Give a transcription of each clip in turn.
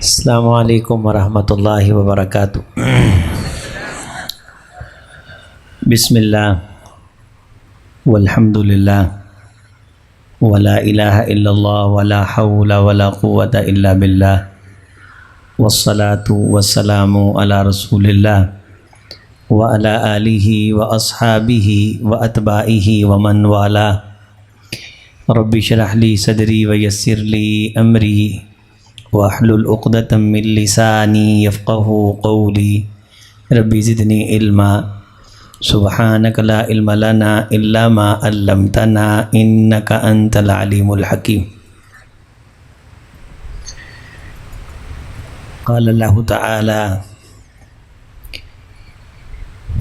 السلام علیکم ورحمۃ اللہ وبرکاتہ۔ بسم اللہ والحمد للہ ولا الہ الا اللہ ولا حول ولا قوة الا باللہ والصلاة والسلام علی رسول اللہ وعلی آلہ واصحابہ واتباعہ ومن والاه رب اشرح لی صدری ویسر لی امری واحلل عقدۃ من لسانی یفقہوا قولی رب زدنی علما سبحانک لا علم لنا الا ما علمتنا انک انت العلیم الحکیم۔ قال اللہ تعالی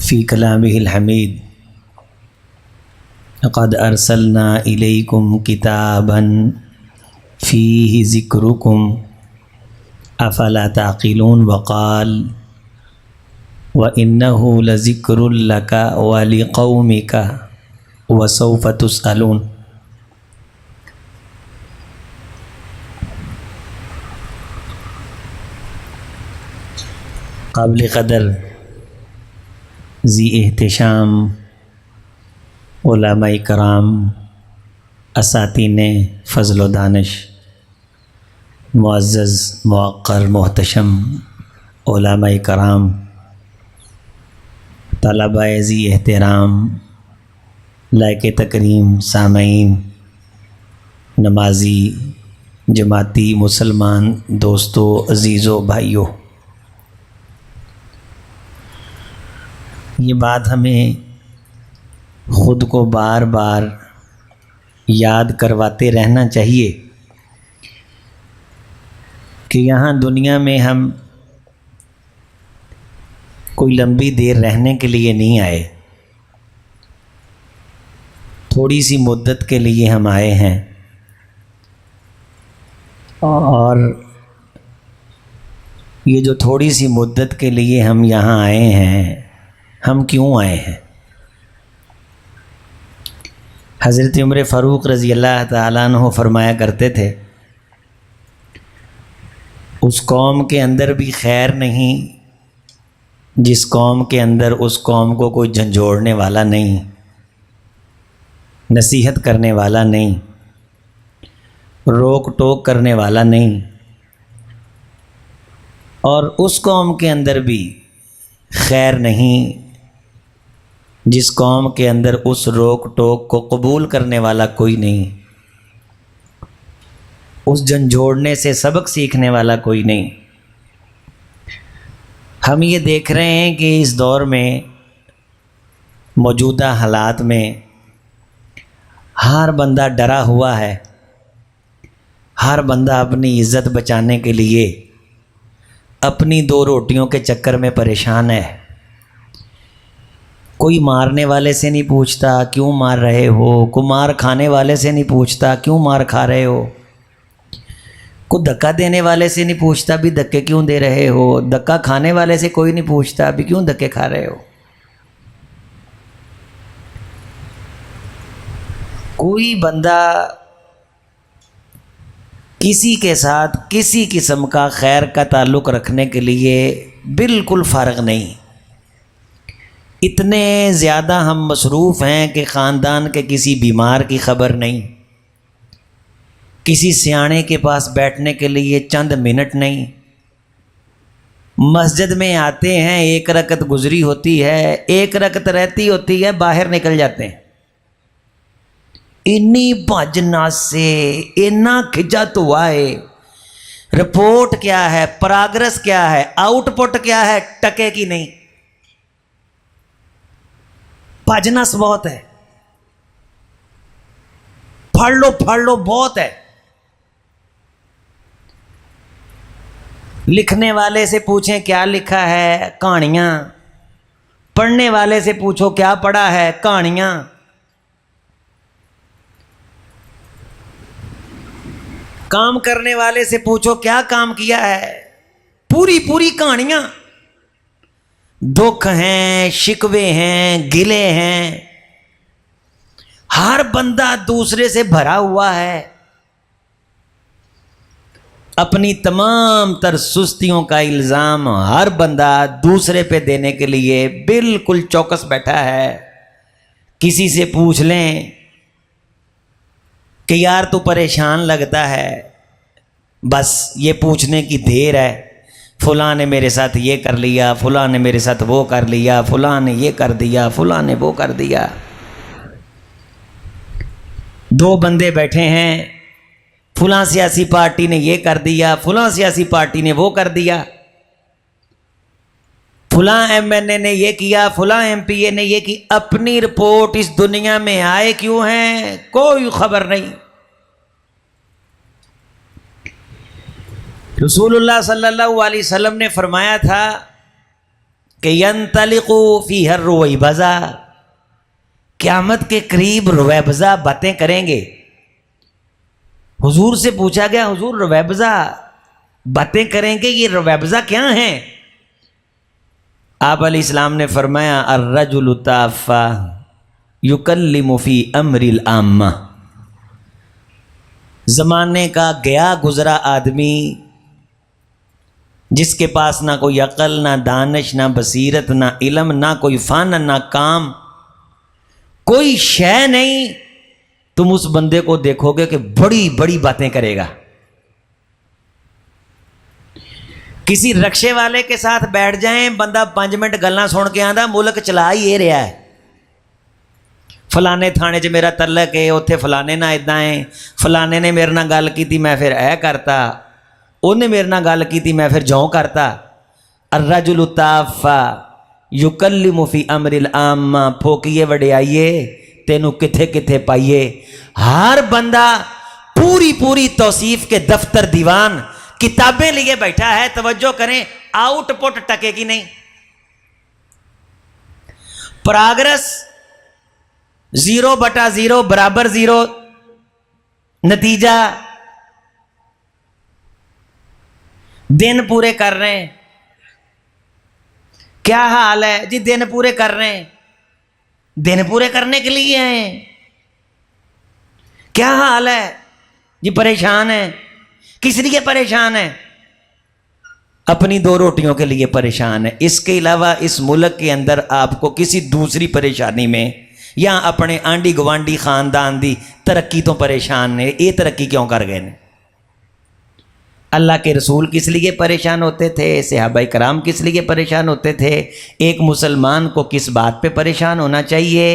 فی کلامہ الحمید لقد ارسلنا الیکم کتابا فیہ ذکرکم افلا تعقلون وقال وَإِنَّهُ لَذِكْرٌ لَكَ وَلِقَوْمِكَ وَسَوْفَ تُسْأَلُونَ۔ قابل قدر ذی احتشام علماء کرام، اساتین فضل و دانش، معزز موقر محتشم علماء کرام، طلبہ ذی احترام، لائق تکریم سامعین، نمازی جماعتی مسلمان دوستو، عزیزو بھائیو، یہ بات ہمیں خود کو بار بار یاد کرواتے رہنا چاہیے کہ یہاں دنیا میں ہم کوئی لمبی دیر رہنے کے لیے نہیں آئے، تھوڑی سی مدت کے لیے ہم آئے ہیں۔ اور یہ جو تھوڑی سی مدت کے لیے ہم یہاں آئے ہیں، ہم کیوں آئے ہیں؟ حضرت عمر فاروق رضی اللہ تعالیٰ عنہ فرمایا کرتے تھے، اس قوم کے اندر بھی خیر نہیں جس قوم کے اندر اس قوم کو کوئی جھنجھوڑنے والا نہیں، نصیحت کرنے والا نہیں، روک ٹوک کرنے والا نہیں، اور اس قوم کے اندر بھی خیر نہیں جس قوم کے اندر اس روک ٹوک کو قبول کرنے والا کوئی نہیں، اس جھنجھوڑنے سے سبق سیکھنے والا کوئی نہیں۔ ہم یہ دیکھ رہے ہیں کہ اس دور میں، موجودہ حالات میں، ہر بندہ ڈرا ہوا ہے، ہر بندہ اپنی عزت بچانے کے لیے اپنی دو روٹیوں کے چکر میں پریشان ہے۔ کوئی مارنے والے سے نہیں پوچھتا کیوں مار رہے ہو، کوئی مار کھانے والے سے نہیں پوچھتا کیوں مار کھا رہے ہو، کوئی دھکا دینے والے سے نہیں پوچھتا بھی دھکے کیوں دے رہے ہو، دھکا کھانے والے سے کوئی نہیں پوچھتا بھی کیوں دھکے کھا رہے ہو۔ کوئی بندہ کسی کے ساتھ کسی قسم کا خیر کا تعلق رکھنے کے لیے بالکل فارغ نہیں۔ اتنے زیادہ ہم مصروف ہیں کہ خاندان کے کسی بیمار کی خبر نہیں، کسی سیانے کے پاس بیٹھنے کے لیے چند منٹ نہیں، مسجد میں آتے ہیں، ایک رکعت گزری ہوتی ہے، ایک رکعت رہتی ہوتی ہے، باہر نکل جاتے ہیں۔ انی بھجنا سے اتنا کھجا تو آئے، رپورٹ کیا ہے، پراگرس کیا ہے، آؤٹ پٹ کیا ہے، ٹکے کی نہیں۔ بھجنس بہت ہے، پڑھ لو بہت ہے۔ لکھنے والے سے پوچھیں کیا لکھا ہے، کہانیاں۔ پڑھنے والے سے پوچھو کیا پڑھا ہے، کہانیاں۔ کام کرنے والے سے پوچھو کیا کام کیا ہے، پوری کہانیاں۔ دکھ ہیں، شکوے ہیں، گلے ہیں، ہر بندہ دوسرے سے بھرا ہوا ہے۔ اپنی تمام تر سستیوں کا الزام ہر بندہ دوسرے پہ دینے کے لیے بالکل چوکس بیٹھا ہے. کسی سے پوچھ لیں کہ یار تو پریشان لگتا ہے، بس یہ پوچھنے کی دیر ہے، فلاں نے میرے ساتھ یہ کر لیا، فلاں نے میرے ساتھ وہ کر لیا، فلاں نے یہ کر دیا، فلاں نے وہ کر دیا. دو بندے بیٹھے ہیں، فلاں سیاسی پارٹی نے یہ کر دیا، فلاں سیاسی پارٹی نے وہ کر دیا، فلاں ایم این اے نے یہ کیا، فلاں ایم پی اے نے یہ کی. اپنی رپورٹ اس دنیا میں آئے کیوں ہیں کوئی خبر نہیں. رسول اللہ صلی اللہ علیہ وسلم نے فرمایا تھا کہ ینطلق فیہ الرویبضہ، قیامت کے قریب رویبضہ باتیں کریں گے. حضور سے پوچھا گیا حضور رویبضہ باتیں کریں گے، یہ رویبضہ کیا ہیں؟ آپ علیہ السلام نے فرمایا الرجل تافہ یکلم فی امر العامہ، زمانے کا گیا گزرا آدمی جس کے پاس نہ کوئی عقل، نہ دانش، نہ بصیرت، نہ علم، نہ کوئی فن، نہ کام، کوئی شے نہیں، تم اس بندے کو دیکھو گے کہ بڑی بڑی باتیں کرے گا. کسی رکشے والے کے ساتھ بیٹھ جائیں، بندہ 5 منٹ گلاں سن کے آندا ملک چلا ہی یہ رہا ہے، فلانے تھانے 'چ میرا تعلق ہے، اتنے فلانے نہ ادا ہے، فلانے نے میرے نال گل کی میں پھر اے کرتا، انہیں میرے نال گل کی میں پھر جوں کرتا. الرجل تافہ یکلم فی امر العامہ، پھوکیے وڈیائیے تینوں کتھے کتھے پائیے. ہر بندہ پوری پوری توصیف کے دفتر دیوان کتابیں لیے بیٹھا ہے. توجہ کریں، آؤٹ پٹ ٹکے گی نہیں. پراگرس 0/0 برابر 0، نتیجہ دن پورے کر رہے ہیں. کیا حال ہے جی؟ دن پورے کر رہے ہیں، دن پورے کرنے کے لیے ہیں. کیا حال ہے جی؟ پریشان ہے. کس لیے پریشان ہے؟ اپنی 2 روٹیوں کے لیے پریشان ہے. اس کے علاوہ اس ملک کے اندر آپ کو کسی دوسری پریشانی میں یا اپنے آنڈی گوانڈی خاندان دی ترقی تو پریشان نے. یہ ترقی کیوں کر گئے نے؟ اللہ کے رسول کس لیے پریشان ہوتے تھے؟ صحابہ کرام کس لیے پریشان ہوتے تھے؟ ایک مسلمان کو کس بات پہ پریشان ہونا چاہیے؟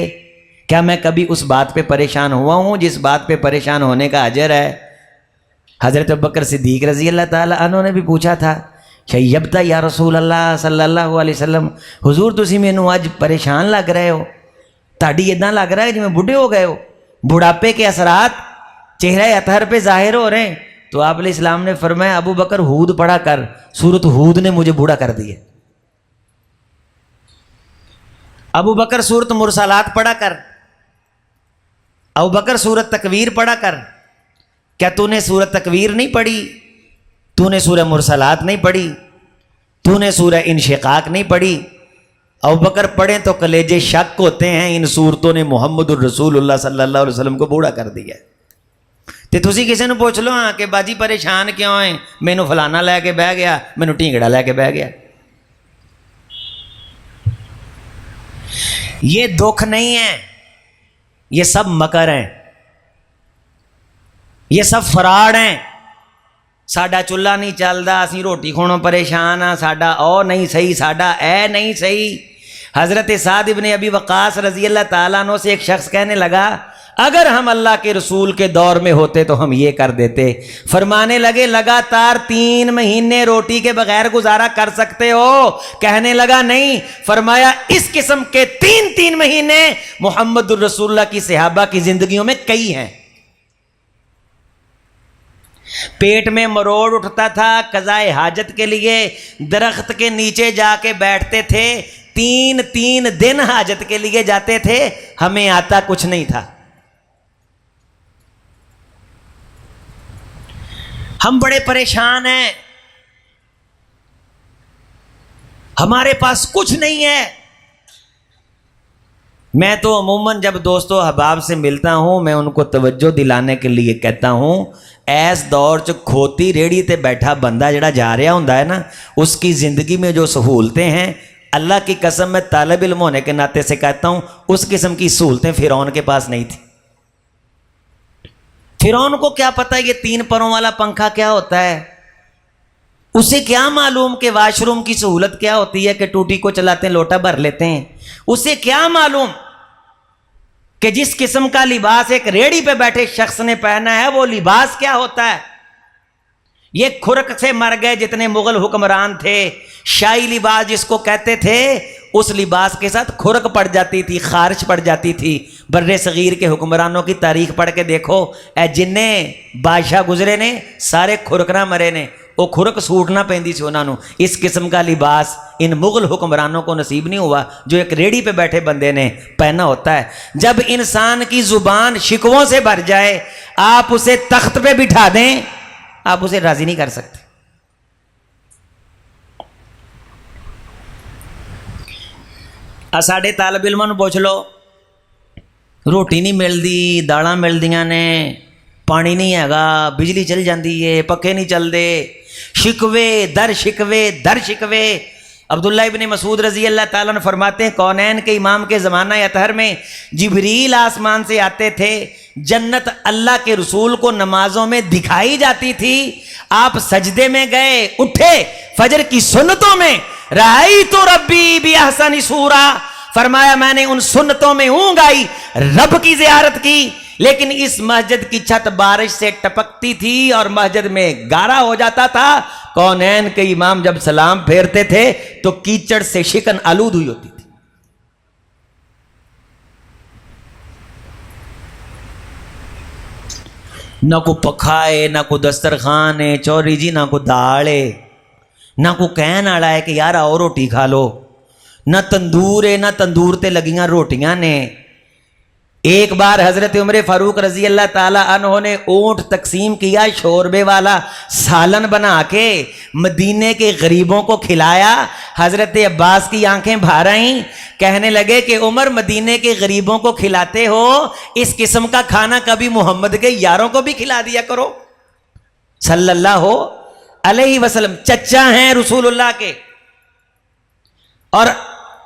کیا میں کبھی اس بات پہ پریشان ہوا ہوں جس بات پہ پریشان ہونے کا اجر ہے؟ حضرت ابوبکر صدیق رضی اللہ تعالیٰ عنہ نے بھی پوچھا تھا شیبتا یا رسول اللہ صلی اللہ علیہ وسلم، حضور تسی مینوں اج پریشان لگ رہے ہو، تہاڈی اداں لگ رہا ہے جی میں بوڑھے ہو گئے ہو، بڑھاپے کے اثرات چہرہ اطہر پہ ظاہر ہو رہے ہیں. تو آپ علیہ السلام نے فرمایا ابو بکر ہود پڑھا کر، سورت ہود نے مجھے بوڑھا کر دیا. ابو بکر سورت مرسلات پڑھا کر، ابو بکر سورت تکویر پڑھا کر. کیا تو نے سورت تکویر نہیں پڑھی؟ تو نے سورہ مرسلات نہیں پڑھی؟ تو نے سورہ انشقاق نہیں پڑھی؟ ابو بکر پڑھیں تو کلیجے شک ہوتے ہیں. ان صورتوں نے محمد الرسول اللہ صلی اللہ علیہ وسلم کو بوڑھا کر دیا. تے تسی کسی نے پوچھ لو ہاں کہ باجی پریشان کیوں ہیں؟ مینوں فلانا لے کے بہ گیا، مینوں ٹینگڑا لے کے بہ گیا. یہ دکھ نہیں ہے، یہ سب مکر ہیں، یہ سب فراڈ ہیں. ساڈا چولہا نہیں چلدا، اسی روٹی کھونوں پریشان ہاں، ساڈا او نہیں صحیح، ساڈا اے نہیں صحیح. حضرت سعد ابن ابی وقاص رضی اللہ تعالیٰ عنہ سے ایک شخص کہنے لگا اگر ہم اللہ کے رسول کے دور میں ہوتے تو ہم یہ کر دیتے. فرمانے لگے لگاتار 3 مہینے روٹی کے بغیر گزارا کر سکتے ہو؟ کہنے لگا نہیں. فرمایا اس قسم کے 3 مہینے محمد الرسول اللہ کی صحابہ کی زندگیوں میں کئی ہیں. پیٹ میں مروڑ اٹھتا تھا، قضائے حاجت کے لیے درخت کے نیچے جا کے بیٹھتے تھے، 3 دن حاجت کے لیے جاتے تھے، ہمیں آتا کچھ نہیں تھا. ہم بڑے پریشان ہیں، ہمارے پاس کچھ نہیں ہے. میں تو عموماً جب دوست و احباب سے ملتا ہوں میں ان کو توجہ دلانے کے لیے کہتا ہوں ایس دور چ کھوتی ریڑھی تے بیٹھا بندہ جڑا جا رہا ہوندا ہے نا اس کی زندگی میں جو سہولتیں ہیں اللہ کی قسم میں طالب علم ہونے کے ناطے سے کہتا ہوں اس قسم کی سہولتیں فرعون کے پاس نہیں تھیں۔ فرعون کو کیا پتہ یہ 3 پروں والا پنکھا کیا ہوتا ہے، اسے کیا معلوم کہ واش روم کی سہولت کیا ہوتی ہے کہ ٹوٹی کو چلاتے ہیں لوٹا بھر لیتے ہیں، اسے کیا معلوم کہ جس قسم کا لباس ایک ریڑھی پہ بیٹھے شخص نے پہنا ہے وہ لباس کیا ہوتا ہے۔ یہ کھرک سے مر گئے جتنے مغل حکمران تھے، شاہی لباس جس کو کہتے تھے اس لباس کے ساتھ کھرک پڑ جاتی تھی، خارش پڑ جاتی تھی۔ بر صغیر کے حکمرانوں کی تاریخ پڑھ کے دیکھو، اے جننے بادشاہ گزرے نے سارے کھرکنا مرے نے، وہ کھرک سوٹ نہ پہندی سی انہوں نے۔ اس قسم کا لباس ان مغل حکمرانوں کو نصیب نہیں ہوا جو ایک ریڑھی پہ بیٹھے بندے نے پہنا ہوتا ہے۔ جب انسان کی زبان شکووں سے بھر جائے آپ اسے تخت پہ بٹھا دیں آپ اسے راضی نہیں کر سکتے۔ ساڈے طالب علموں نوں پوچھ لو، روٹی نہیں ملتی، دالاں ملدیاں نے، پانی نہیں ہےگا، بجلی چل جاندی ہے، پکے نہیں چلتے، شکوے در شکوے در شکوے۔ عبداللہ ابن مسعود رضی اللہ تعالیٰ عنہ فرماتے ہیں کونین کے امام کے زمانہ اطہر میں جبریل آسمان سے آتے تھے، جنت اللہ کے رسول کو نمازوں میں دکھائی جاتی تھی، آپ سجدے میں گئے اٹھے فجر کی سنتوں میں، رأیت ربی بأحسن صورہ، فرمایا میں نے ان سنتوں میں اونگ آئی، رب کی زیارت کی، لیکن اس مسجد کی چھت بارش سے ٹپکتی تھی اور مسجد میں گارا ہو جاتا تھا۔ کونین کے امام جب سلام پھیرتے تھے تو کیچڑ سے شکن آلود ہوئی ہوتی تھی۔ نہ کو پکھا ہے، نہ کو دسترخوان ہے، چوری جی نہ کو دال ہے، نہ کو کہن والا ہے کہ یار آؤ روٹی کھا لو، نہ تندور ہے، نہ تندور تے لگیاں روٹیاں نے۔ ایک بار حضرت عمر فاروق رضی اللہ تعالیٰ عنہ نے اونٹ تقسیم کیا، شوربے والا سالن بنا کے مدینے کے غریبوں کو کھلایا۔ حضرت عباس کی آنکھیں بھر آئیں، کہنے لگے کہ عمر مدینے کے غریبوں کو کھلاتے ہو، اس قسم کا کھانا کبھی محمد کے یاروں کو بھی کھلا دیا کرو صلی اللہ علیہ وسلم۔ چچا ہیں رسول اللہ کے، اور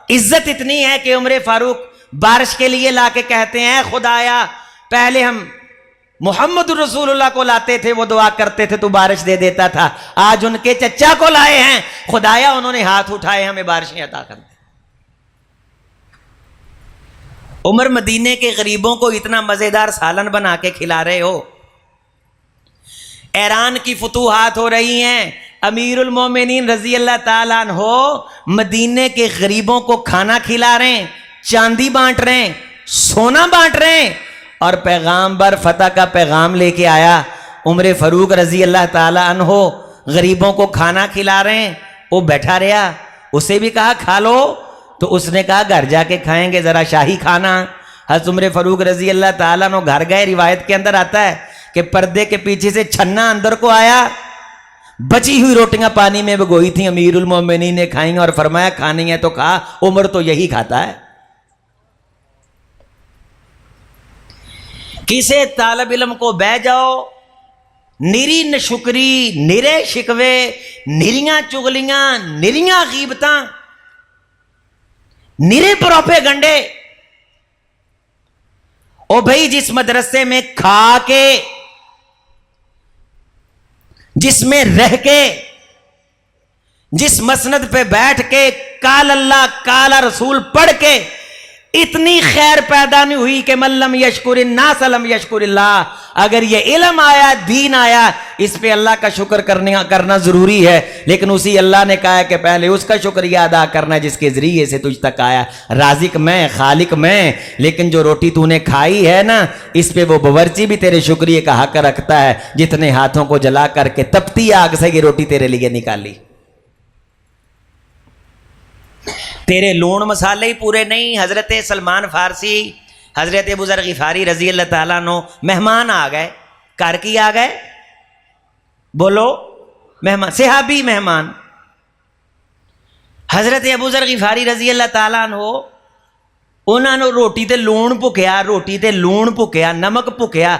عزت اتنی ہے کہ عمر فاروق بارش کے لیے لا کے کہتے ہیں خدایا پہلے ہم محمد رسول اللہ کو لاتے تھے، وہ دعا کرتے تھے تو بارش دے دیتا تھا، آج ان کے چچا کو لائے ہیں، خدایا انہوں نے ہاتھ اٹھائے ہمیں بارشیں عطا کر دیں۔ عمر مدینے کے غریبوں کو اتنا مزیدار سالن بنا کے کھلا رہے ہو۔ ایران کی فتوحات ہو رہی ہیں، امیر المومنین رضی اللہ تعالیٰ عنہ مدینے کے غریبوں کو کھانا کھلا رہے ہیں، چاندی بانٹ رہے ہیں، سونا بانٹ رہے ہیں، اور پیغامبر فتح کا پیغام لے کے آیا۔ عمر فاروق رضی اللہ تعالیٰ عنہ غریبوں کو کھانا کھلا رہے ہیں، وہ بیٹھا رہا، اسے بھی کہا کھا لو، تو اس نے کہا گھر جا کے کھائیں گے ذرا شاہی کھانا۔ حضرت عمر فاروق رضی اللہ تعالیٰ عنہ گھر گئے، روایت کے اندر آتا ہے کہ پردے کے پیچھے سے چھنا اندر کو آیا، بچی ہوئی روٹیاں پانی میں بھگوئی تھیں، امیر المومنین نے کھائیں اور فرمایا کھانی ہے تو کھا، عمر تو یہی کھاتا ہے۔ کسے طالب علم کو بہ جاؤ، نری نشکری، نرے شکوے، نریاں چغلیاں، نریاں غیبتاں، نرے پروپے گنڈے۔ او بھائی جس مدرسے میں کھا کے، جس میں رہ کے، جس مسند پہ بیٹھ کے قال اللہ قال رسول پڑھ کے اتنی خیر پیدا نہیں ہوئی کہ من لم یشکر الناس لم یشکر اللہ۔ اگر یہ علم آیا، دین آیا، اس پہ اللہ کا شکر کرنا ضروری ہے، لیکن اسی اللہ نے کہا ہے کہ پہلے اس کا شکریہ ادا کرنا جس کے ذریعے سے تجھ تک آیا۔ رازق میں، خالق میں، لیکن جو روٹی تو نے کھائی ہے نا اس پہ وہ باورچی بھی تیرے شکریہ کا حق رکھتا ہے، جتنے ہاتھوں کو جلا کر کے تپتی آگ سے یہ روٹی تیرے لیے نکالی۔ تیرے لون مسالے ہی پورے نہیں۔ حضرت سلمان فارسی، حضرت ابو ذر غفاری رضی اللہ تعالیٰ عنہ مہمان آ گئے، گھر کی آ گئے، بولو مہمان، صحابی مہمان۔ حضرت ابو ذر غفاری رضی اللہ تعالیٰ عنہ ਉਹਨਾਂ ਨੂੰ ਰੋਟੀ ਤੇ ਲੂਣ ਭੁੱਕਿਆ, ਰੋਟੀ ਤੇ ਲੂਣ ਭੁੱਕਿਆ, ਨਮਕ ਭੁੱਕਿਆ,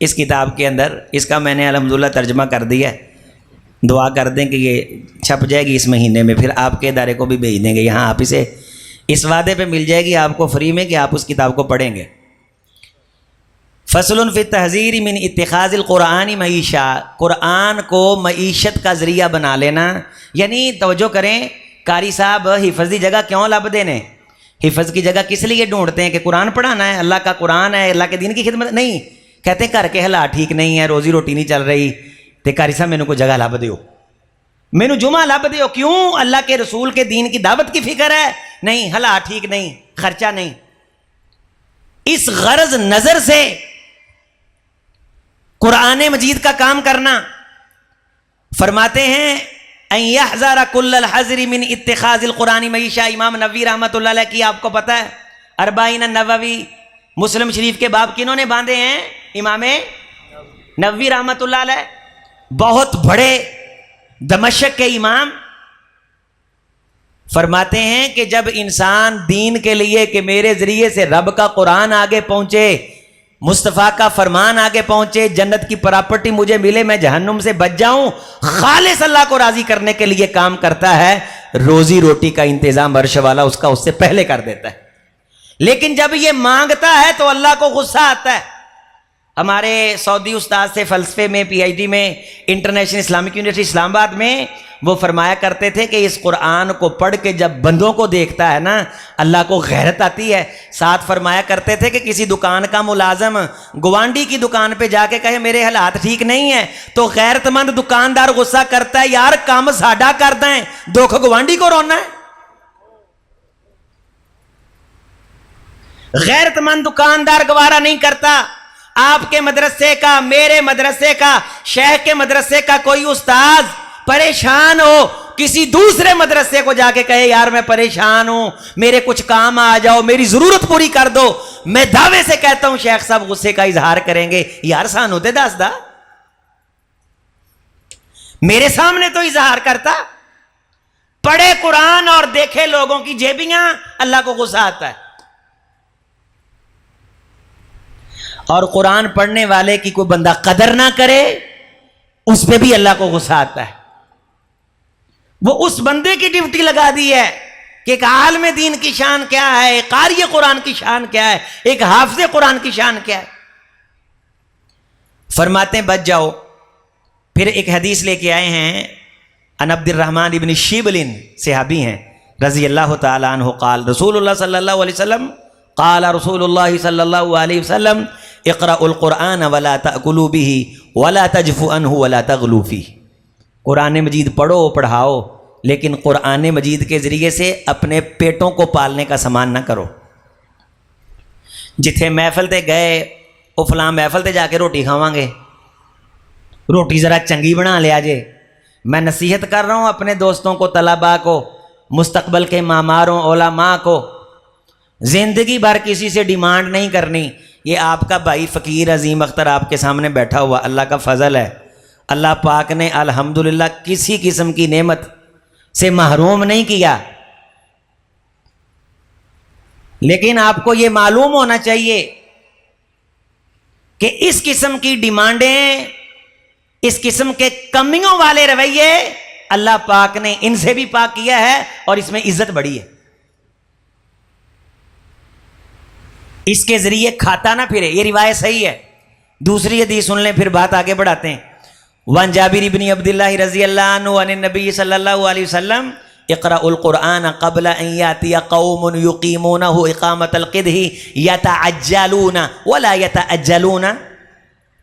اس کتاب کے اندر، اس کا میں نے الحمدللہ ترجمہ کر دیا ہے، دعا کر دیں کہ یہ چھپ جائے گی اس مہینے میں، پھر آپ کے ادارے کو بھی بھیج دیں گے یہاں، آپ اسے اس وعدے پہ مل جائے گی آپ کو فری میں کہ آپ اس کتاب کو پڑھیں گے۔ فصل فی التحذیر من اتخاذ القرآن معیشہ، قرآن کو معیشت کا ذریعہ بنا لینا، یعنی توجہ کریں، قاری صاحب حفظ کی جگہ کیوں لب دینے؟ حفظ کی جگہ کس لیے ڈھونڈتے ہیں کہ قرآن پڑھانا ہے، اللہ کا قرآن ہے، اللہ کے دین کی خدمت نہیں، کہتے ہیں گھر کے حالات ٹھیک نہیں ہے، روزی روٹی نہیں چل رہی، تے قاری صاحب مینوں کو جگہ لب دیو، مینوں جمعہ لب دیو، کیوں؟ اللہ کے رسول کے دین کی دعوت کی فکر ہے؟ نہیں، حالات ٹھیک نہیں، خرچہ نہیں۔ اس غرض نظر سے قرآن مجید کا کام کرنا، فرماتے ہیں ان یحذر کل الحذر من اتخاذ القرآن معیشہ۔ امام نووی رحمۃ اللہ علیہ کی آپ کو پتہ ہے اربعین النووی، مسلم شریف کے باب کنہوں نے باندھے ہیں؟ امام نووی رحمۃ اللہ علیہ، بہت بڑے دمشق کے امام، فرماتے ہیں کہ جب انسان دین کے لیے کہ میرے ذریعے سے رب کا قرآن آگے پہنچے، مصطفیٰ کا فرمان آگے پہنچے، جنت کی پراپرٹی مجھے ملے، میں جہنم سے بچ جاؤں، خالص اللہ کو راضی کرنے کے لیے کام کرتا ہے، روزی روٹی کا انتظام عرش والا اس کا اس سے پہلے کر دیتا ہے۔ لیکن جب یہ مانگتا ہے تو اللہ کو غصہ آتا ہے۔ ہمارے سعودی استاد سے فلسفے میں پی ایچ ڈی میں انٹرنیشنل اسلامک یونیورسٹی اسلام آباد میں، وہ فرمایا کرتے تھے کہ اس قرآن کو پڑھ کے جب بندوں کو دیکھتا ہے نا اللہ کو غیرت آتی ہے۔ ساتھ فرمایا کرتے تھے کہ کسی دکان کا ملازم گوانڈی کی دکان پہ جا کے کہے میرے حالات ٹھیک نہیں ہیں تو غیرت مند دکاندار غصہ کرتا ہے یار کام ساڈا کر دیں، دکھ گوانڈی کو رونا ہے۔ غیرت مند دکاندار گوارا نہیں کرتا آپ کے مدرسے کا، میرے مدرسے کا، شیخ کے مدرسے کا کوئی استاذ پریشان ہو کسی دوسرے مدرسے کو جا کے کہے یار میں پریشان ہوں، میرے کچھ کام آ جاؤ، میری ضرورت پوری کر دو، میں دعوے سے کہتا ہوں شیخ صاحب غصے کا اظہار کریں گے، یار سانو تے دس دا، میرے سامنے تو اظہار کرتا، پڑھے قرآن اور دیکھے لوگوں کی جیبیاں، اللہ کو غصہ آتا ہے۔ اور قرآن پڑھنے والے کی کوئی بندہ قدر نہ کرے اس پہ بھی اللہ کو غصہ آتا ہے۔ وہ اس بندے کی ڈیوٹی لگا دی ہے کہ ایک عالم دین کی شان کیا ہے، ایک قاری قرآن کی شان کیا ہے، ایک حافظ قرآن کی شان کیا ہے۔ فرماتے ہیں بچ جاؤ۔ پھر ایک حدیث لے کے آئے ہیں ان عبد الرحمن ابن شیبلن، صحابی ہیں رضی اللہ تعالی عنہ، قال رسول اللہ صلی اللہ علیہ وسلم، قال رسول اللہ صلی اللہ علیہ وسلم اقرأوا القرآن ولا تأکلوا به ولا تجفوا عنہ ولا تغلوا فیہ۔ قرآن مجید پڑھو پڑھاؤ لیکن قرآن مجید کے ذریعے سے اپنے پیٹوں کو پالنے کا سامان نہ کرو۔ جتھے محفل تے گئے وہ فلاں محفل تے جا کے روٹی کھاواں گے، روٹی ذرا چنگی بنا لیا جے۔ میں نصیحت کر رہا ہوں اپنے دوستوں کو، طلباء کو، مستقبل کے معماروں، علماء کو، زندگی بھر کسی سے ڈیمانڈ نہیں کرنی۔ یہ آپ کا بھائی فقیر عظیم اختر آپ کے سامنے بیٹھا ہوا، اللہ کا فضل ہے، اللہ پاک نے الحمدللہ کسی قسم کی نعمت سے محروم نہیں کیا، لیکن آپ کو یہ معلوم ہونا چاہیے کہ اس قسم کی ڈیمانڈیں، اس قسم کے کمیوں والے رویے اللہ پاک نے ان سے بھی پاک کیا ہے اور اس میں عزت بڑی ہے۔ اس کے ذریعے کھاتا نہ پھرے، یہ روایت صحیح ہے۔ دوسری حدیث سن لیں پھر بات آگے بڑھاتے ہیں۔ وان جابر بن عبد اللہ رضی اللہ عنہ عن النبی صلی اللہ علیہ وسلم اقرأوا القرآن قبل ان یاتی قوم یقیمونہ اقامت القدہ یتعجلون ولا یتعجلون۔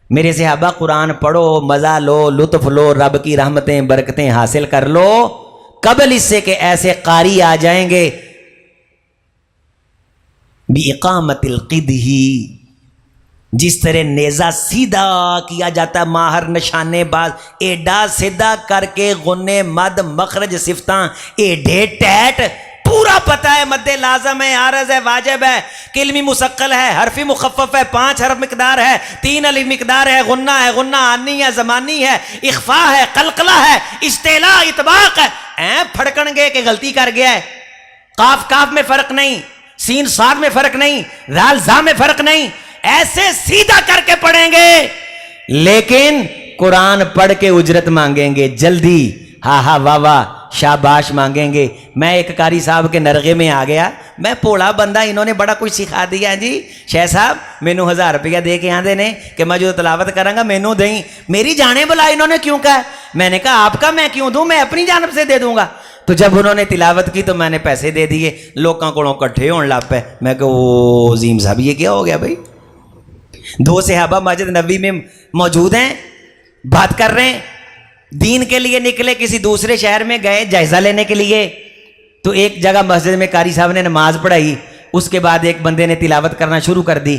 میرے صحابہ قرآن پڑھو، مزہ لو، لطف لو، رب کی رحمتیں برکتیں حاصل کر لو قبل اس سے کہ ایسے قاری آ جائیں گے بِإِقَامَةِ الْقِدْهِ، جس طرح نیزہ سیدھا کیا جاتا ہے، ماہر نشانے باز ایڈا سیدھا کر کے غنے مد مخرج صفتاں ایڈے ٹیٹ پورا پتہ ہے، مد لازم ہے، عارض ہے، واجب ہے، کلمی مسقل ہے، حرفی مخفف ہے، 5 حرف مقدار ہے، 3 الف مقدار ہے، غنہ ہے، غنہ آنی ہے، زمانی ہے، اخفا ہے، قلقلہ ہے، استعلا، اطباق ہے۔ پھڑکن گے کہ غلطی کر گیا ہے، قاف کاف میں فرق نہیں، سین صاد میں فرق نہیں، زال زا میں فرق نہیں، ایسے سیدھا کر کے پڑھیں گے لیکن قرآن پڑھ کے اجرت مانگیں گے جلدی، ہاں ہاں واہ واہ شاباش مانگیں گے۔ میں ایک قاری صاحب کے نرغے میں آ گیا، میں پوڑا بندہ، انہوں نے بڑا کچھ سکھا دیا جی، شیخ صاحب مینوں 1000 روپیہ دے کے آندے نے کہ میں جو تلاوت کراں گا مینوں دیں، میری جانے بلا انہوں نے کیوں کہا؟ میں نے کہا آپ کا میں کیوں دوں، میں اپنی جانب سے دے دوں گا۔ تو جب انہوں نے تلاوت کی تو میں نے پیسے دے دیے، لوگوں کو کٹھے ہونے لگ پے۔ میں کہ او عظیم صاحب یہ کیا ہو گیا بھائی؟ 2 صحابہ مسجد نبوی میں موجود ہیں، بات کر رہے ہیں، دین کے لیے نکلے، کسی دوسرے شہر میں گئے جائزہ لینے کے لیے، تو ایک جگہ مسجد میں قاری صاحب نے نماز پڑھائی، اس کے بعد ایک بندے نے تلاوت کرنا شروع کر دی،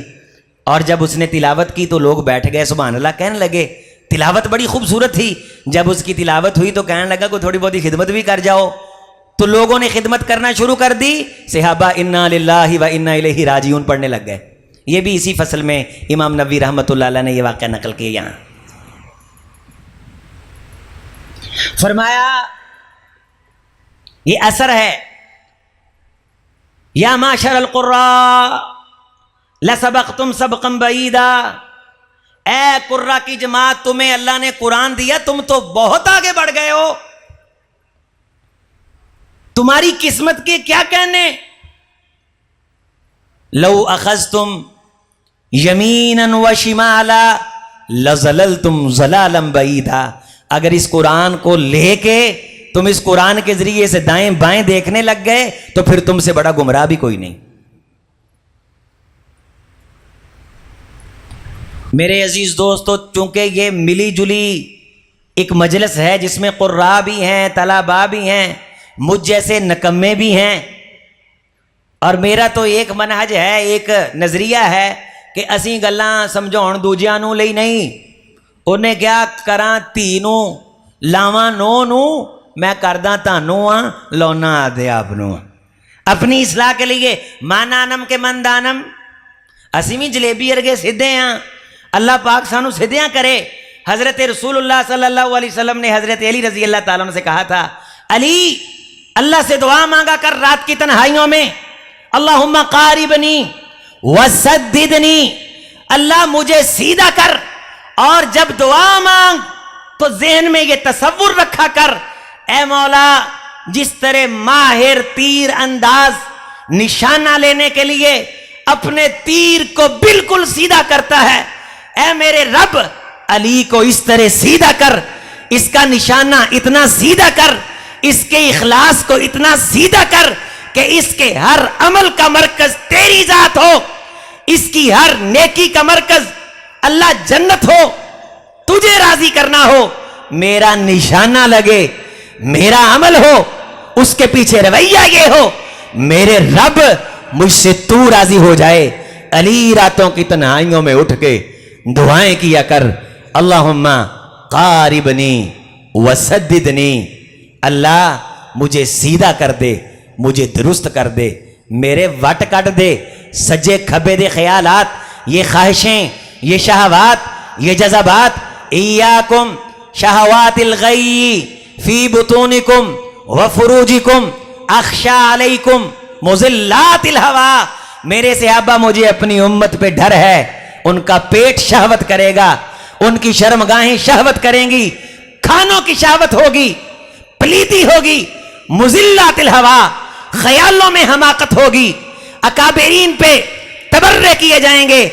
اور جب اس نے تلاوت کی تو لوگ بیٹھ گئے سبحان اللہ کہنے لگے، تلاوت بڑی خوبصورت تھی۔ جب اس کی تلاوت ہوئی تو کہنے لگا کوئی تھوڑی بہت خدمت بھی کر جاؤ، تو لوگوں نے خدمت کرنا شروع کر دی، صحابہ انا للہ و انا الیہ راجعون پڑھنے لگ گئے۔ یہ بھی اسی فصل میں امام نووی رحمۃ اللہ علیہ نے یہ واقعہ نقل کیا یہاں، فرمایا یہ اثر ہے، یا معشر القراء لسبقتم سبقا بعیدا، اے قراء کی جماعت تمہیں اللہ نے قرآن دیا، تم تو بہت آگے بڑھ گئے ہو، تمہاری قسمت کے کیا کہنے، لو اخذتم یمینا و شمالا لظللتم ظلالا بعیدا، اگر اس قرآن کو لے کے تم اس قرآن کے ذریعے سے دائیں بائیں دیکھنے لگ گئے تو پھر تم سے بڑا گمراہ بھی کوئی نہیں۔ میرے عزیز دوستو، چونکہ یہ ملی جلی ایک مجلس ہے جس میں قراء بھی ہیں، طلباء بھی ہیں، مجھ جیسے نکمے بھی ہیں، اور میرا تو ایک منہج ہے، ایک نظریہ ہے کہ اسی گلاں سمجھاؤن دوجیاں نوں لئی نہیں، انہیں کیا کراں تینوں لاواں نو نوں، میں کرداں تانوں ہاں لونا آدھے آپ نوں، اپنی اصلاح کے لیے مانانم کے من دانم، اسی بھی جلیبی ارگے سدھے ہاں، اللہ پاک سانو سدھیاں کرے۔ حضرت رسول اللہ صلی اللہ علیہ وسلم نے حضرت علی رضی اللہ تعالیٰ عنہ سے کہا تھا، علی اللہ سے دعا مانگا کر رات کی تنہائیوں میں، اللہم قاربنی وسددنی، اللہ مجھے سیدھا کر، اور جب دعا مانگ تو ذہن میں یہ تصور رکھا کر، اے مولا جس طرح ماہر تیر انداز نشانہ لینے کے لیے اپنے تیر کو بالکل سیدھا کرتا ہے، اے میرے رب علی کو اس طرح سیدھا کر، اس کا نشانہ اتنا سیدھا کر، اس کے اخلاص کو اتنا سیدھا کر کہ اس کے ہر عمل کا مرکز تیری ذات ہو، اس کی ہر نیکی کا مرکز اللہ جنت ہو، تجھے راضی کرنا ہو، میرا نشانہ لگے، میرا عمل ہو، اس کے پیچھے رویہ یہ ہو، میرے رب مجھ سے تو راضی ہو جائے۔ علی راتوں کی تنہائیوں میں اٹھ کے دعائیں کیا کر، اللہم قاربنی وسددنی، اللہ مجھے سیدھا کر دے، مجھے درست کر دے، میرے وٹ کٹ دے، سجے کھبے دے خیالات، یہ خواہشیں، یہ شہوات، یہ جذبات، ایاکم شہوات الغی فی بطونکم وفروجکم اخشا علیکم مضلات الہوا، میرے صحابہ مجھے اپنی امت پہ ڈر ہے، ان کا پیٹ شہوت کرے گا، ان کی شرمگاہیں شہوت کریں گی، کھانوں کی شہوت ہوگی، پلیتی ہوگی، مضلات الہوا، خیالوں میں حماقت ہوگی، اکابرین پہ تبرے کیے جائیں گے،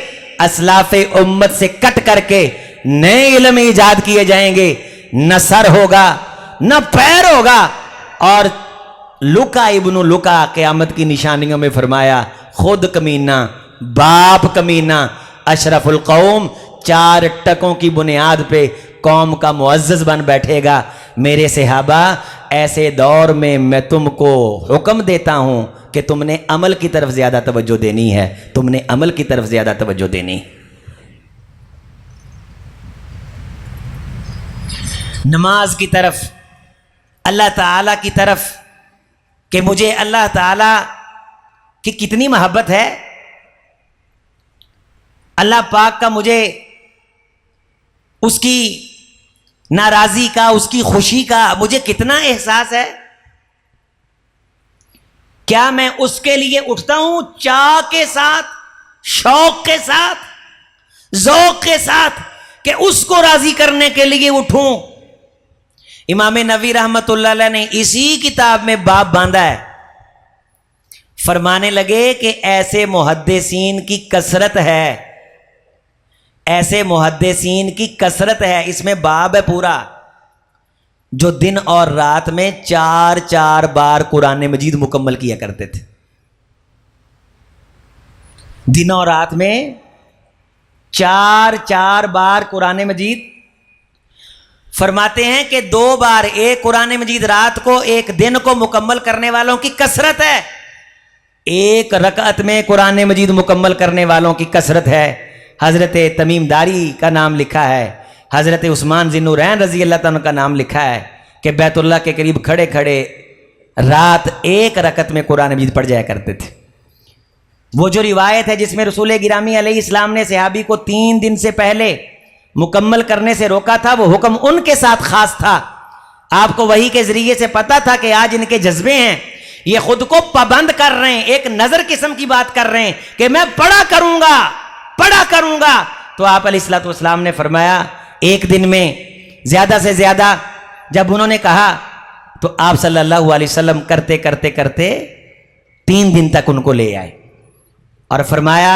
اسلاف امت سے کٹ کر کے نئے علم ایجاد کیے جائیں گے، نہ سر ہوگا نہ پیر ہوگا۔ اور لکا ابن لکا قیامت کی نشانیوں میں فرمایا، خود کمینہ، باپ کمینہ، اشرف القوم، 4 ٹکوں کی بنیاد پہ قوم کا معزز بن بیٹھے گا۔ میرے صحابہ ایسے دور میں میں تم کو حکم دیتا ہوں کہ تم نے عمل کی طرف زیادہ توجہ دینی ہے، تم نے عمل کی طرف زیادہ توجہ دینی۔ نماز کی طرف، اللہ تعالیٰ کی طرف، کہ مجھے اللہ تعالیٰ کی کتنی محبت ہے، اللہ پاک کا مجھے اس کی ناراضی کا، اس کی خوشی کا مجھے کتنا احساس ہے، کیا میں اس کے لیے اٹھتا ہوں چاہ کے ساتھ، شوق کے ساتھ، ذوق کے ساتھ، کہ اس کو راضی کرنے کے لیے اٹھوں. امام نووی رحمت اللہ علیہ نے اسی کتاب میں باب باندھا ہے. فرمانے لگے کہ ایسے محدثین کی کثرت ہے، ایسے محدثین کی کثرت ہے، اس میں باب ہے پورا، جو دن اور رات میں 4 بار قرآن مجید مکمل کیا کرتے تھے. دن اور رات میں 4 بار قرآن مجید. فرماتے ہیں کہ 2 بار ایک قرآن مجید رات کو ایک دن کو مکمل کرنے والوں کی کثرت ہے، ایک رکعت میں قرآن مجید مکمل کرنے والوں کی کثرت ہے. حضرت تمیم داری کا نام لکھا ہے، حضرت عثمان ذی النورین رضی اللہ تعالیٰ کا نام لکھا ہے کہ بیت اللہ کے قریب کھڑے کھڑے رات ایک رکعت میں قرآن مجید پڑھ جایا کرتے تھے. وہ جو روایت ہے جس میں رسول گرامی علیہ السلام نے صحابی کو 3 دن سے پہلے مکمل کرنے سے روکا تھا، وہ حکم ان کے ساتھ خاص تھا. آپ کو وحی کے ذریعے سے پتا تھا کہ آج ان کے جذبے ہیں، یہ خود کو پابند کر رہے ہیں، ایک نظر قسم کی بات کر رہے ہیں کہ میں پڑھا کروں گا. تو آپ علیہ الصلوۃ والسلام نے فرمایا ایک دن میں زیادہ سے زیادہ، جب انہوں نے کہا تو آپ صلی اللہ علیہ وسلم کرتے کرتے کرتے 3 دن تک ان کو لے آئے اور فرمایا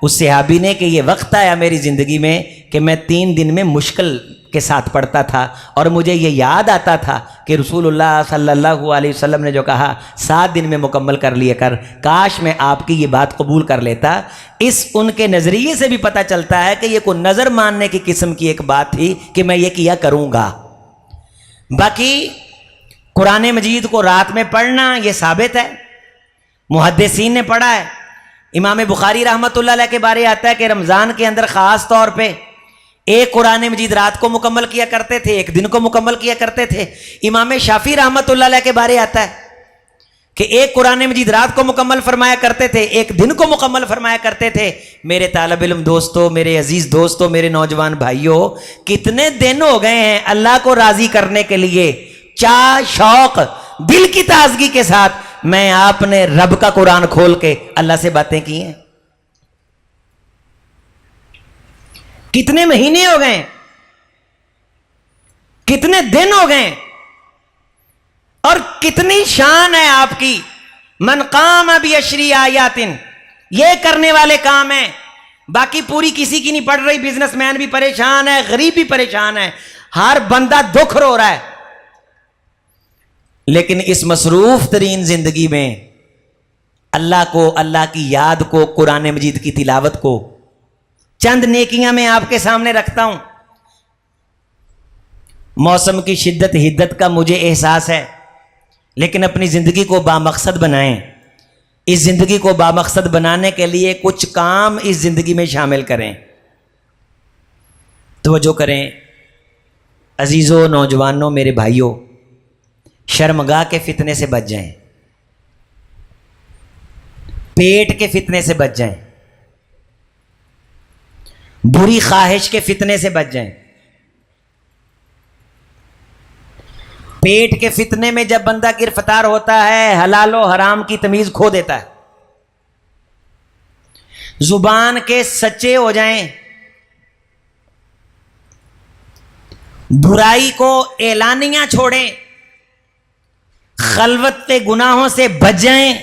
اس صحابی نے کہ یہ وقت آیا میری زندگی میں کہ میں 3 دن میں مشکل کے ساتھ پڑھتا تھا اور مجھے یہ یاد آتا تھا کہ رسول اللہ صلی اللہ علیہ وسلم نے جو کہا 7 دن میں مکمل کر لیا کر، کاش میں آپ کی یہ بات قبول کر لیتا. اس ان کے نظریے سے بھی پتہ چلتا ہے کہ یہ کوئی نظر ماننے کی قسم کی ایک بات تھی کہ میں یہ کیا کروں گا. باقی قرآن مجید کو رات میں پڑھنا یہ ثابت ہے، محدثین نے پڑھا ہے. امام بخاری رحمت اللہ علیہ کے بارے آتا ہے کہ رمضان کے اندر خاص طور پہ ایک قرآن مجید رات کو مکمل کیا کرتے تھے، ایک دن کو مکمل کیا کرتے تھے. امام شافعی رحمت اللہ علیہ کے بارے آتا ہے کہ ایک قرآن مجید رات کو مکمل فرمایا کرتے تھے، ایک دن کو مکمل فرمایا کرتے تھے. میرے طالب علم دوستو، میرے عزیز دوستو، میرے نوجوان بھائیوں، کتنے دن ہو گئے ہیں اللہ کو راضی کرنے کے لیے چاہ شوق دل کی تازگی کے ساتھ میں آپ نے رب کا قرآن کھول کے اللہ سے باتیں کی ہیں. کتنے مہینے ہو گئے، کتنے دن ہو گئے، اور کتنی شان ہے آپ کی. من قام بعشر آیات، یہ کرنے والے کام ہیں. باقی پوری کسی کی نہیں پڑ رہی. بزنس مین بھی پریشان ہے، غریب بھی پریشان ہے، ہر بندہ دکھ رو رہا ہے. لیکن اس مصروف ترین زندگی میں اللہ کو، اللہ کی یاد کو، قرآن مجید کی تلاوت کو چند نیکیاں میں آپ کے سامنے رکھتا ہوں. موسم کی شدت حدت کا مجھے احساس ہے، لیکن اپنی زندگی کو بامقصد بنائیں. اس زندگی کو بامقصد بنانے کے لیے کچھ کام اس زندگی میں شامل کریں. توجہ کریں عزیزوں، نوجوانوں، میرے بھائیوں، شرمگاہ کے فتنے سے بچ جائیں، پیٹ کے فتنے سے بچ جائیں، بری خواہش کے فتنے سے بچ جائیں. پیٹ کے فتنے میں جب بندہ گرفتار ہوتا ہے حلال و حرام کی تمیز کھو دیتا ہے. زبان کے سچے ہو جائیں، برائی کو اعلانیہ چھوڑیں، خلوت کے گناہوں سے بچ جائیں،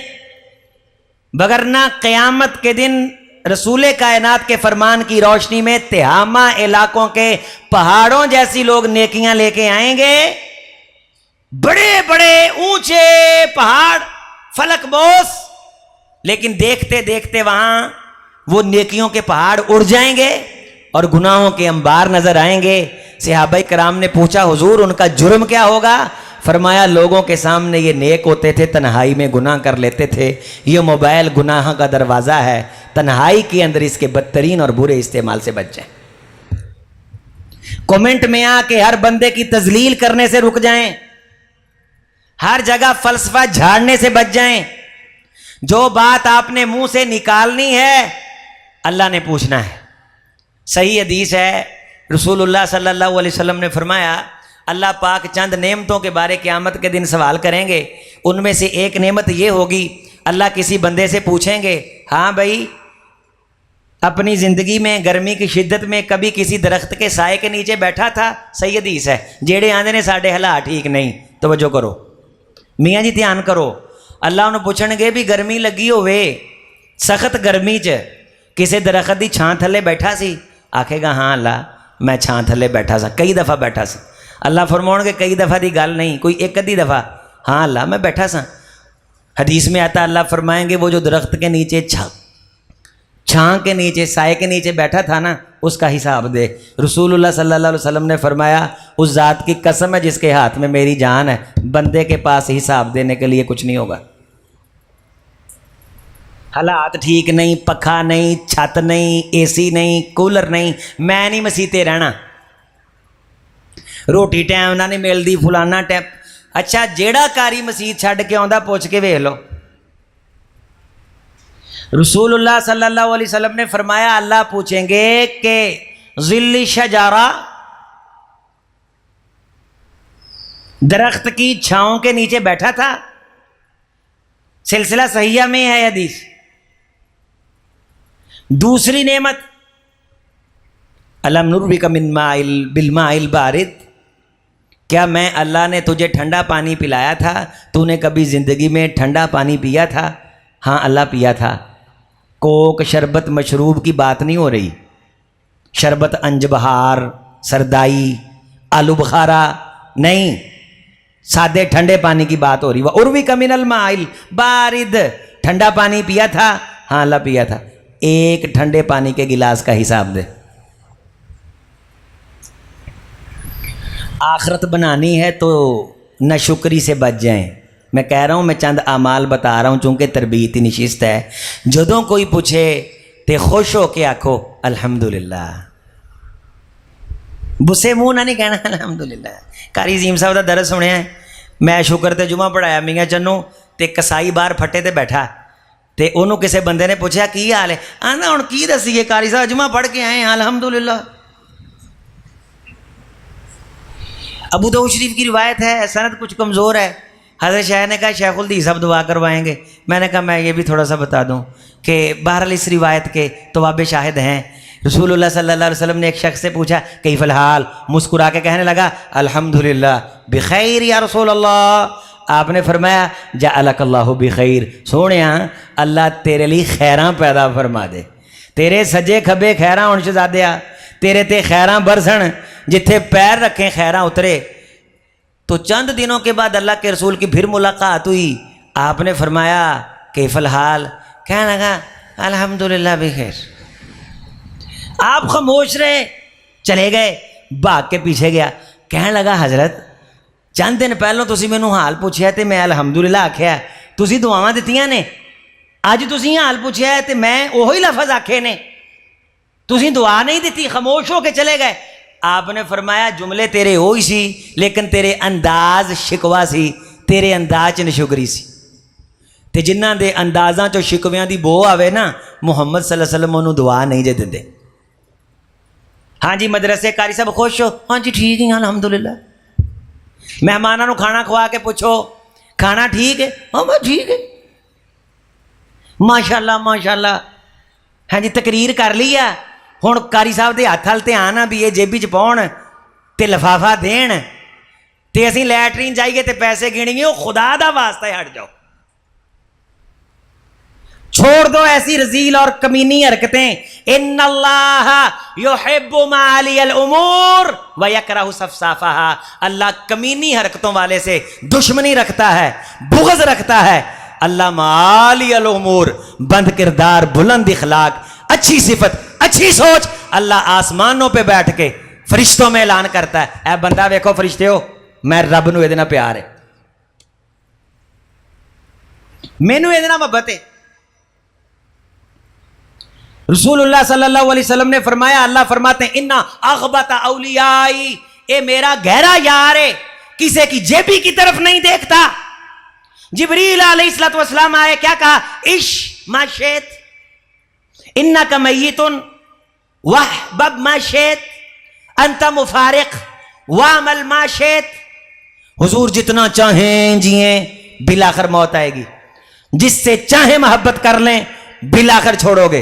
وگرنہ قیامت کے دن رسول کائنات کے فرمان کی روشنی میں تہامہ علاقوں کے پہاڑوں جیسی لوگ نیکیاں لے کے آئیں گے. بڑے بڑے اونچے پہاڑ فلک بوس، لیکن دیکھتے دیکھتے وہاں وہ نیکیوں کے پہاڑ اڑ جائیں گے اور گناہوں کے انبار نظر آئیں گے. صحابہ کرام نے پوچھا حضور ان کا جرم کیا ہوگا؟ فرمایا لوگوں کے سامنے یہ نیک ہوتے تھے، تنہائی میں گناہ کر لیتے تھے. یہ موبائل گناہ کا دروازہ ہے، تنہائی کے اندر اس کے بدترین اور برے استعمال سے بچ جائیں. کومنٹ میں آ کے ہر بندے کی تذلیل کرنے سے رک جائیں، ہر جگہ فلسفہ جھاڑنے سے بچ جائیں. جو بات آپ نے منہ سے نکالنی ہے اللہ نے پوچھنا ہے. صحیح حدیث ہے، رسول اللہ صلی اللہ علیہ وسلم نے فرمایا اللہ پاک چند نعمتوں کے بارے قیامت کے دن سوال کریں گے. ان میں سے ایک نعمت یہ ہوگی، اللہ کسی بندے سے پوچھیں گے ہاں بھائی اپنی زندگی میں گرمی کی شدت میں کبھی کسی درخت کے سائے کے نیچے بیٹھا تھا؟ صحیح حدیث ہے. جیڑے آندے نے ساڈے حالات ٹھیک نہیں. توجہ کرو میاں جی، دھیان کرو. اللہ انہوں پوچھن گے بھی گرمی لگی ہوئے سخت گرمی چ کسی درخت دی چھاں تھلے بیٹھا سی؟ آکھے گا ہاں اللہ میں چھاں تھلے بیٹھا سا، کئی دفعہ بیٹھا سا. اللہ فرماؤں گے کئی دفعہ دی گل نہیں، کوئی ایک ادھی دفعہ. ہاں اللہ میں بیٹھا سا. حدیث میں آتا اللہ فرمائیں گے وہ جو درخت کے نیچے چھاں کے نیچے سائے کے نیچے بیٹھا تھا نا، اس کا حساب دے. رسول اللہ صلی اللہ علیہ وسلم نے فرمایا اس ذات کی قسم ہے جس کے ہاتھ میں میری جان ہے، بندے کے پاس حساب دینے کے لیے کچھ نہیں ہوگا. حالات ٹھیک نہیں، پکھا نہیں، چھت نہیں، اے سی نہیں، کولر نہیں، میں نہیں مسیتے رہنا، روٹی ٹائم نہ نہیں ملتی، فلانا ٹائم. اچھا جیڑا کاری مسیت چھڈ کے آندا پوچھ کے ویکھ لو. رسول اللہ صلی اللہ علیہ وسلم نے فرمایا اللہ پوچھیں گے کہ ظل شجارہ، درخت کی چھاؤں کے نیچے بیٹھا تھا؟ سلسلہ صحیحہ میں ہے حدیث. دوسری نعمت الم نربک من ماء بالماء البارد، کیا میں اللہ نے تجھے ٹھنڈا پانی پلایا تھا؟ تو نے کبھی زندگی میں ٹھنڈا پانی پیا تھا؟ ہاں اللہ پیا تھا. کوک شربت مشروب کی بات نہیں ہو رہی، شربت انج بہار، سردائی، آلو بخارا نہیں، سادے ٹھنڈے پانی کی بات ہو رہی. وہ ارویک من الماء البارد، ٹھنڈا پانی پیا تھا؟ ہاں اللہ پیا تھا. ایک ٹھنڈے پانی کے گلاس کا حساب دے. آخرت بنانی ہے تو نہ شکری سے بچ جائیں. میں کہہ رہا ہوں، میں چند اعمال بتا رہا ہوں چونکہ تربیتی نشست ہے. جدوں کوئی پوچھے تے خوش ہو کے آکھو الحمدللہ، بسے منہ نہ نہیں کہنا الحمدللہ. قاری عظیم صاحب دا درس سنیا ہے، میں شکر تے جمعہ پڑھایا میاں چنوں تے کسائی باہر پھٹے تے بیٹھا تے انہوں کسے بندے نے پوچھا کی حال ہے؟ آندا ہن کی دسیے قاری صاحب جمعہ پڑھ کے آئے ہیں الحمدللہ. ابو داؤد شریف کی روایت ہے، سند کچھ کمزور ہے. حضرت شاہ نے کہا شیخ الحدیث صاحب دعا کروائیں گے. میں نے کہا میں یہ بھی تھوڑا سا بتا دوں کہ بہرحال اس روایت کے تواب شاہد ہیں. رسول اللہ صلی اللہ علیہ وسلم نے ایک شخص سے پوچھا کیف الحال، مسکرا کے کہنے لگا الحمدللہ بخیر یا رسول اللہ. آپ نے فرمایا جعلک اللہ بخیر، سونیا اللہ تیرے لیے خیراں پیدا فرما دے، تیرے سجے کھبے خیراں ہون شہزادیا، تیرے تے خیراں برسن، جتھے پیر رکھیں خیراں اترے. تو چند دنوں کے بعد اللہ کے رسول کی پھر ملاقات ہوئی. آپ نے فرمایا کیف الحال، کہنے لگا الحمدللہ بخیر. آپ خاموش رہے، چلے گئے. بھاگ کے پیچھے گیا، کہنے لگا حضرت چند دن پہلوں تسی مینوں حال پوچھیا تے میں الحمدللہ آکھیا، تسی دعاواں دتیاں نے، اج تسی حال پوچھیا ہے تے میں وہی لفظ آکھے نے، تسی دعا نہیں دیتی، خاموش ہو کے چلے گئے. آپ نے فرمایا جملے تیرے ہوئی سی لیکن تیرے انداز شکوا سی، تیرے انداز چ نشکری سی. تے جنہاں دے اندازاں چو شکویاں دی بو آوے نا، محمد صلی اللہ علیہ وسلم انہوں دعا نہیں جے دیندے. ہاں جی مدرسے قاری صاحب خوش ہو؟ ہاں جی ٹھیک ہے الحمدللہ. مہمانوں نو کھانا کھوا کے پوچھو کھانا ٹھیک ہے؟ ہاں بس ٹھیک ہے ماشاءاللہ ماشاءاللہ. ہاں جی تقریر کر لی ہے، ہوں قاری صاحب دے ہاتھ ہل تے آنا بھی یہ جیبی چ پاؤن تے لفافہ دین تے اسی لیٹرین جائیے تے پیسے گنیے. وہ خدا دا واسطہ ہے ہٹ جاؤ، چھوڑ دو ایسی رذیل اور کمینی حرکتیں. ان اللہ یحب معالی الامور ویکرہ صفصافہا، اللہ کمینی حرکتوں والے سے دشمنی رکھتا ہے، بغض رکھتا ہے. اللہ معالی الامور، بند کردار، بلند اخلاق، اچھی صفت، اچھی سوچ. اللہ آسمانوں پہ بیٹھ کے فرشتوں میں اعلان کرتا ہے اے بندہ ویکھو فرشتے ہو میں رب نو یہ پیار ہے، مینو یہ محبت ہے. رسول اللہ صلی اللہ علیہ وسلم نے فرمایا، اللہ فرماتے ہیں انا اغبط اولیائی، اے میرا گہرا یار ہے، کسی کی جیبی کی طرف نہیں دیکھتا. جبریل علیہ الصلوۃ والسلام آئے، کیا کہا؟ عش ما شئت انک میت واحبب ما شئت انت مفارق واعمل ما شئت. حضور جتنا چاہیں جئیں بالآخر موت آئے گی، جس سے چاہیں محبت کر لیں بالآخر چھوڑو گے.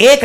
1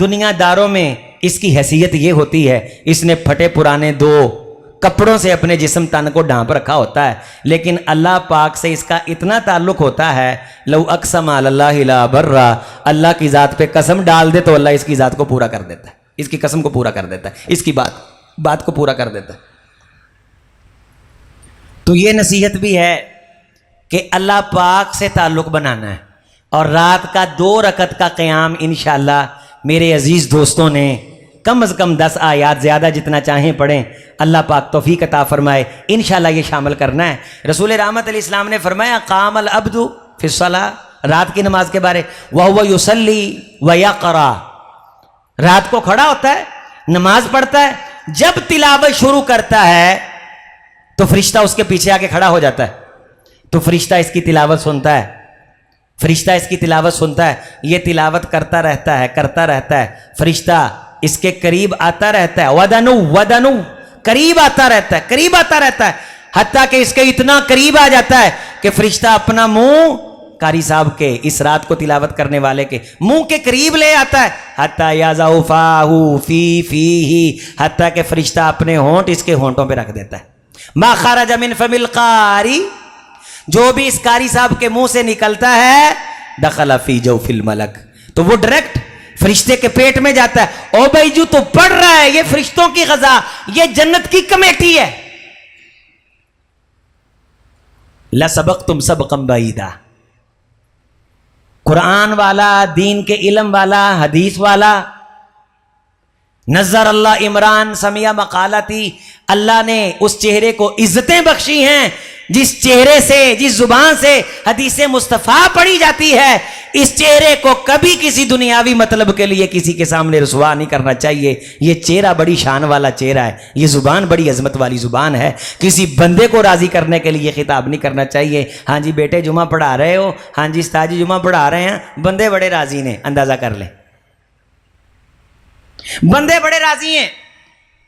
دنیا داروں میں اس کی حیثیت یہ ہوتی ہے، اس نے پھٹے پرانے 2 کپڑوں سے اپنے جسم تن کو ڈھانپ رکھا ہوتا ہے، لیکن اللہ پاک سے اس کا اتنا تعلق ہوتا ہے، لو اقسم علی اللہ لا برا، اللہ کی ذات پہ قسم ڈال دے تو اللہ اس کی ذات کو پورا کر دیتا ہے، اس کی قسم کو پورا کر دیتا ہے، اس کی بات کو پورا کر دیتا ہے۔ تو یہ نصیحت بھی ہے کہ اللہ پاک سے تعلق بنانا ہے، اور رات کا 2 رکعت کا قیام انشاءاللہ میرے عزیز دوستوں نے کم از کم 10 آیات، زیادہ جتنا چاہیں پڑھیں، اللہ پاک توفیق عطا فرمائے، انشاءاللہ یہ شامل کرنا ہے۔ رسول رحمت علیہ السلام نے فرمایا قام العبد فی الصلاۃ، رات کی نماز کے بارے، وَهُوَ يُصَلِّي وَيَقْرَأُ، رات کو کھڑا ہوتا ہے، نماز پڑھتا ہے، جب تلاوت شروع کرتا ہے تو فرشتہ اس کے پیچھے آ کے کھڑا ہو جاتا ہے، تو فرشتہ اس کی تلاوت سنتا ہے، فرشتہ اس کی تلاوت سنتا ہے، یہ تلاوت کرتا رہتا ہے، فرشتہ اس کے قریب آتا رہتا ہے، ودنو قریب آتا رہتا ہے، حتیٰ کہ اس کے اتنا قریب آ جاتا ہے کہ فرشتہ اپنا منہ قاری صاحب کے، اس رات کو تلاوت کرنے والے کے منہ کے قریب لے آتا ہے، حتیٰ یضع فاہ فی فیہ، حتیٰ کہ فرشتہ اپنے ہونٹ اس کے ہونٹوں پہ رکھ دیتا ہے۔ ما خرج من فم القاری، جو بھی اس قاری صاحب کے منہ سے نکلتا ہے، دخل فی جوف الملک، تو وہ ڈائریکٹ فرشتے کے پیٹ میں جاتا ہے۔ او بھائی جو تو پڑھ رہا ہے، یہ فرشتوں کی غذا، یہ جنت کی کمیٹی ہے۔ لَسَبَقْتُمْ سَبْقًا بَعِيدًا، قرآن والا، دین کے علم والا، حدیث والا، نظر اللہ عمران سمیا مقالتی، اللہ نے اس چہرے کو عزتیں بخشی ہیں جس چہرے سے، جس زبان سے حدیث مصطفیٰ پڑھی جاتی ہے، اس چہرے کو کبھی کسی دنیاوی مطلب کے لیے کسی کے سامنے رسوا نہیں کرنا چاہیے۔ یہ چہرہ بڑی شان والا چہرہ ہے، یہ زبان بڑی عظمت والی زبان ہے، کسی بندے کو راضی کرنے کے لیے خطاب نہیں کرنا چاہیے۔ ہاں جی بیٹے جمعہ پڑھا رہے ہو، ہاں جی استاد جی جمعہ پڑھا رہے ہیں، بندے بڑے راضی نے، اندازہ کر لیں، بندے بڑے راضی ہیں۔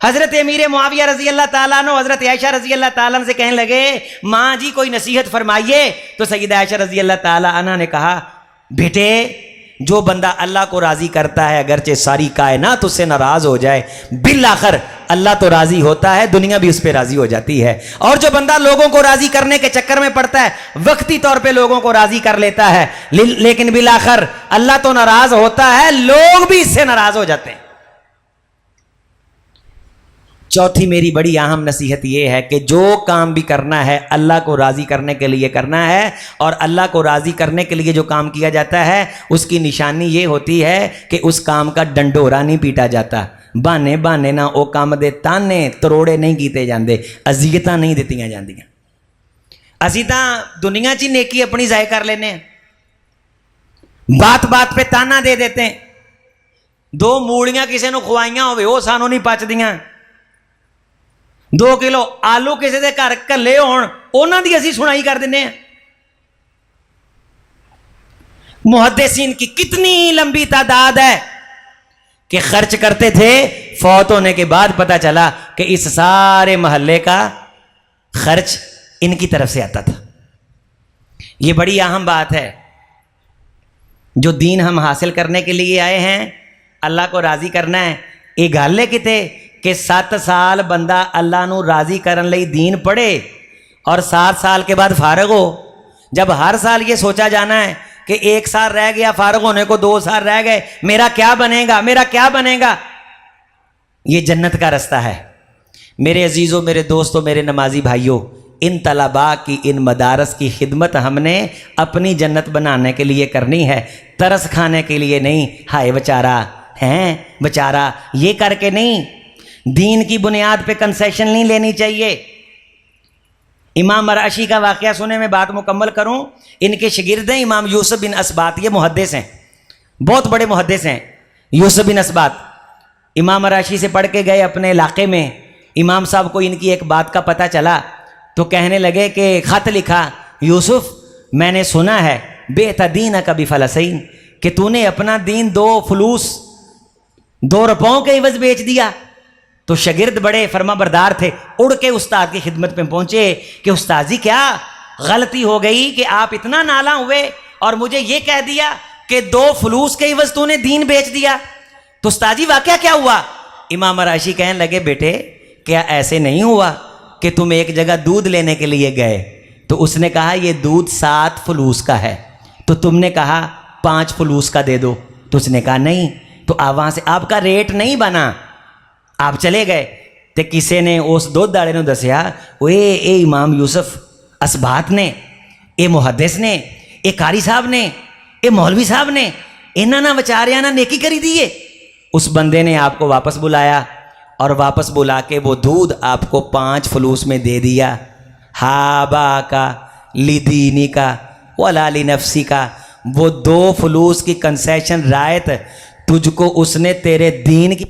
حضرت امیر معاویہ رضی اللہ تعالیٰ عنہ حضرت عائشہ رضی اللہ تعالیٰ عنہ سے کہنے لگے ماں جی کوئی نصیحت فرمائیے، تو سیدہ عائشہ رضی اللہ تعالیٰ عنہ نے کہا بیٹے جو بندہ اللہ کو راضی کرتا ہے اگرچہ ساری کائنات اس سے ناراض ہو جائے، بالآخر اللہ تو راضی ہوتا ہے، دنیا بھی اس پہ راضی ہو جاتی ہے۔ اور جو بندہ لوگوں کو راضی کرنے کے چکر میں پڑتا ہے، وقتی طور پہ لوگوں کو راضی کر لیتا ہے، لیکن بالآخر اللہ تو ناراض ہوتا ہے، لوگ بھی اس سے ناراض ہو جاتے ہیں۔ چوتھی میری بڑی اہم نصیحت یہ ہے کہ جو کام بھی کرنا ہے اللہ کو راضی کرنے کے لیے کرنا ہے، اور اللہ کو راضی کرنے کے لیے جو کام کیا جاتا ہے اس کی نشانی یہ ہوتی ہے کہ اس کام کا ڈنڈورا نہیں پیٹا جاتا، بہانے بہانے نہ او کام دے تانے تروڑے نہیں کیتے جاندے، اذیتاں نہیں دتیاں جاندیاں۔ اسی تاں دنیا چ نیکی اپنی ضائع کر لینے ہیں، بات بات پہ تانا دے دیتے ہیں، 2 موڑیاں کسی نو کھوائیاں ہوئے وہ سانو نہیں پچدیاں، 2 کلو آلو کسی دے گھر کلے ہون انہاں دی اسی سنائی کر دینے ہیں۔ محدثین کی کتنی لمبی تعداد ہے کہ خرچ کرتے تھے، فوت ہونے کے بعد پتہ چلا کہ اس سارے محلے کا خرچ ان کی طرف سے آتا تھا۔ یہ بڑی اہم بات ہے، جو دین ہم حاصل کرنے کے لیے آئے ہیں، اللہ کو راضی کرنا ہے۔ یہ گل ہے کتے کہ 7 سال بندہ اللہ نو راضی کرن لئی دین پڑھے اور 7 سال کے بعد فارغ ہو، جب ہر سال یہ سوچا جانا ہے کہ 1 سال رہ گیا فارغ ہونے کو، 2 سال رہ گئے، میرا کیا بنے گا، میرا کیا بنے گا، یہ جنت کا رستہ ہے۔ میرے عزیزوں، میرے دوستوں، میرے نمازی بھائیوں، ان طلباء کی، ان مدارس کی خدمت ہم نے اپنی جنت بنانے کے لیے کرنی ہے، ترس کھانے کے لیے نہیں، ہائے بیچارہ ہیں بیچارہ یہ کر کے نہیں، دین کی بنیاد پہ کنسیشن نہیں لینی چاہیے۔ امام مرعشی کا واقعہ سنے میں بات مکمل کروں، ان کے شاگرد ہیں امام یوسف بن اسبات، یہ محدث ہیں، بہت بڑے محدث ہیں یوسف بن اسبات۔ امام مرعشی سے پڑھ کے گئے اپنے علاقے میں، امام صاحب کو ان کی ایک بات کا پتہ چلا تو کہنے لگے کہ خط لکھا، یوسف میں نے سنا ہے بیعت دینک بفلسین، کہ تو نے اپنا دین 2 فلوس 2 روپوں کے عوض بیچ دیا۔ تو شاگرد بڑے فرما بردار تھے، اڑ کے استاد کی خدمت میں پہنچے کہ استاد جی کیا غلطی ہو گئی کہ آپ اتنا نالاں ہوئے اور مجھے یہ کہہ دیا کہ 2 فلوس کے عوض تو نے دین بیچ دیا۔ تو استاد جی واقعہ کیا ہوا؟ امام راشی کہنے لگے بیٹے کیا ایسے نہیں ہوا کہ تم ایک جگہ دودھ لینے کے لیے گئے تو اس نے کہا یہ دودھ 7 فلوس کا ہے، تو تم نے کہا 5 فلوس کا دے دو، تو اس نے کہا نہیں، تو وہاں سے آپ کا ریٹ نہیں بنا، آپ چلے گئے تو کسی نے اس دودھ داڑے نے دسیا اے امام یوسف اسبات نے، اے محدث نے، اے قاری صاحب نے، اے مولوی صاحب نے انہاں نہ بچاریاں نہ نیکی کری دیئے۔ اس بندے نے آپ کو واپس بلایا اور واپس بلا کے وہ دودھ آپ کو 5 فلوس میں دے دیا۔ ہابا کا لدینی کا ولا لنفسی کا، وہ 2 فلوس کی کنسیشن رائت تجھ کو اس نے تیرے دین کی